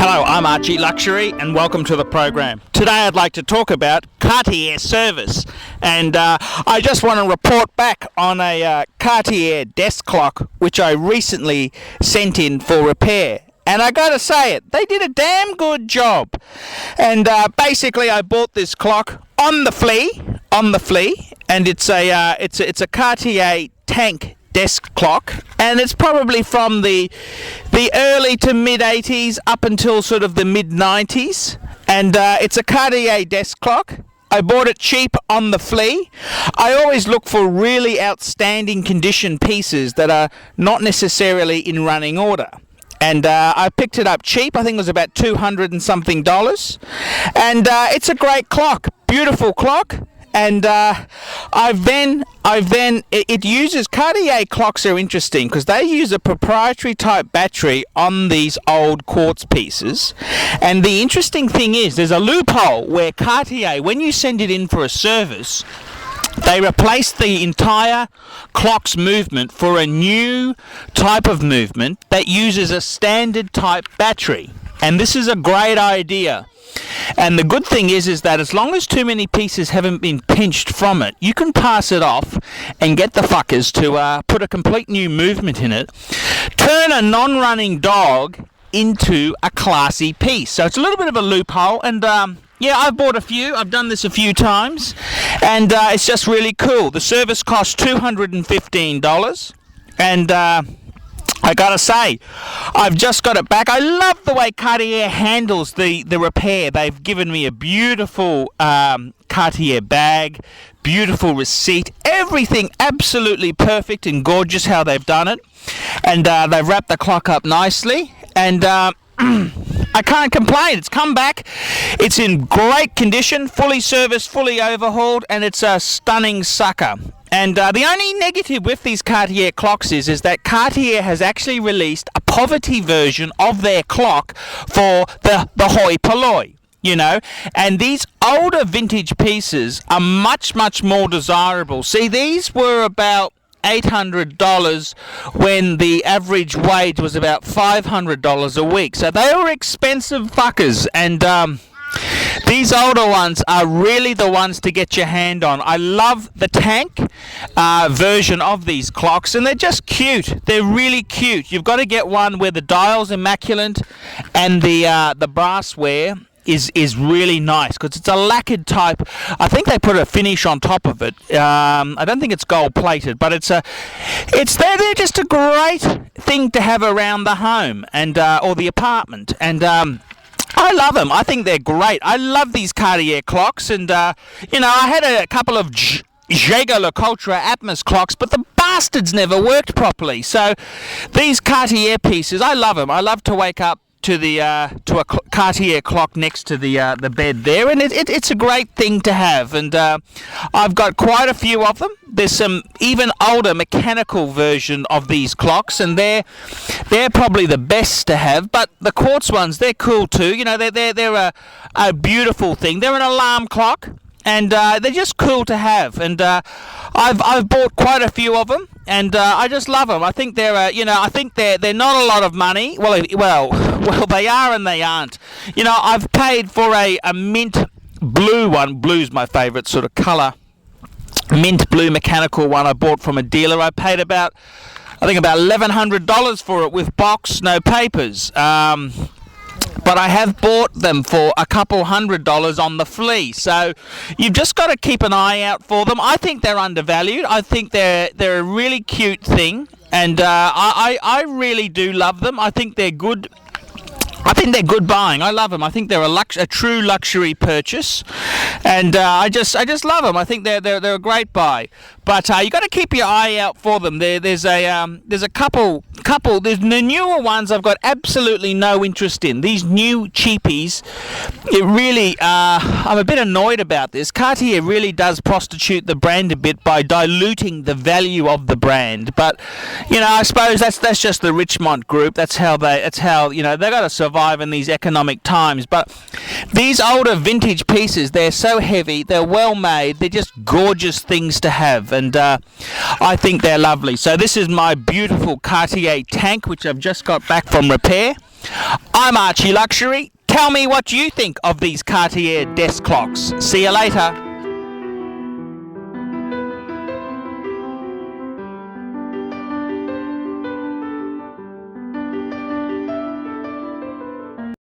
Hello, I'm Archie Luxury and welcome to the program. Today I'd like to talk about Cartier service, and I just want to report back on a Cartier desk clock which I recently sent in for repair. And I gotta say it, they did a damn good job. And basically I bought this clock on the flea, and it's a Cartier tank desk clock, and it's probably from the early to mid 80s up until sort of the mid 90s, and it's a Cartier desk clock. I bought it cheap on the flea. I always look for really outstanding condition pieces that are not necessarily in running order. And I picked it up cheap. I think it was about $200 and something. And it's a great clock, beautiful clock. And it uses, Cartier clocks are interesting because they use a proprietary type battery on these old quartz pieces. And the interesting thing is, there's a loophole where Cartier, when you send it in for a service, they replace the entire clock's movement for a new type of movement that uses a standard type battery. And this is a great idea. And the good thing is that as long as too many pieces haven't been pinched from it, you can pass it off and get the fuckers to put a complete new movement in it. Turn a non-running dog into a classy piece. So it's a little bit of a loophole, and yeah, I've bought a few. I've done this a few times, and it's just really cool. The service costs $215, and I gotta say, I've just got it back. I love the way Cartier handles the repair. They've given me a beautiful Cartier bag, beautiful receipt, everything absolutely perfect and gorgeous how they've done it. And they've wrapped the clock up nicely, and I can't complain. It's come back. It's in great condition, fully serviced, fully overhauled, and it's a stunning sucker. And the only negative with these Cartier clocks is that Cartier has actually released a poverty version of their clock for the hoi polloi, you know. And these older vintage pieces are much, much more desirable. See, these were about $800 when the average wage was about $500 a week. So they were expensive fuckers, and these older ones are really the ones to get your hand on. I love the tank version of these clocks, and they're just cute. They're really cute. You've got to get one where the dial's immaculate and the brassware is really nice, because it's a lacquered type. I think they put a finish on top of it. I don't think it's gold plated, but they're just a great thing to have around the home and or the apartment. And I love them. I think they're great. I love these Cartier clocks, and you know, I had a couple of Jaeger-LeCoultre Atmos clocks, but the bastards never worked properly. So these Cartier pieces, I love them. I love to wake up to a Cartier clock next to the bed there, and it's a great thing to have. And I've got quite a few of them. There's some even older mechanical version of these clocks, and they're probably the best to have. But the quartz ones, they're cool too. You know, they're a beautiful thing. They're an alarm clock, and they're just cool to have. And I've bought quite a few of them, and I just love them. I think they're I think they're not a lot of money. Well, they are and they aren't. You know, I've paid for a mint blue one. Blue's my favourite sort of colour. Mint blue mechanical one I bought from a dealer. I paid about $1,100 for it with box, no papers. But I have bought them for a couple $100 on the flea. So you've just got to keep an eye out for them. I think they're undervalued. I think they're a really cute thing, and I really do love them. I think they're good. I think they're good buying. I love them. I think they're a true luxury purchase, and I just love them. I think they're a great buy. But you got to keep your eye out for them. There's a couple. There's the newer ones I've got absolutely no interest in. These new cheapies, it really I'm a bit annoyed about this. Cartier really does prostitute the brand a bit by diluting the value of the brand. But you know, I suppose that's just the Richemont group. That's how you know, they got to survive in these economic times. But these older vintage pieces, they're so heavy, they're well made, they're just gorgeous things to have, and I think they're lovely. So this is my beautiful Cartier tank, which I've just got back from repair. I'm Archie Luxury. Tell me what you think of these Cartier desk clocks. See you later.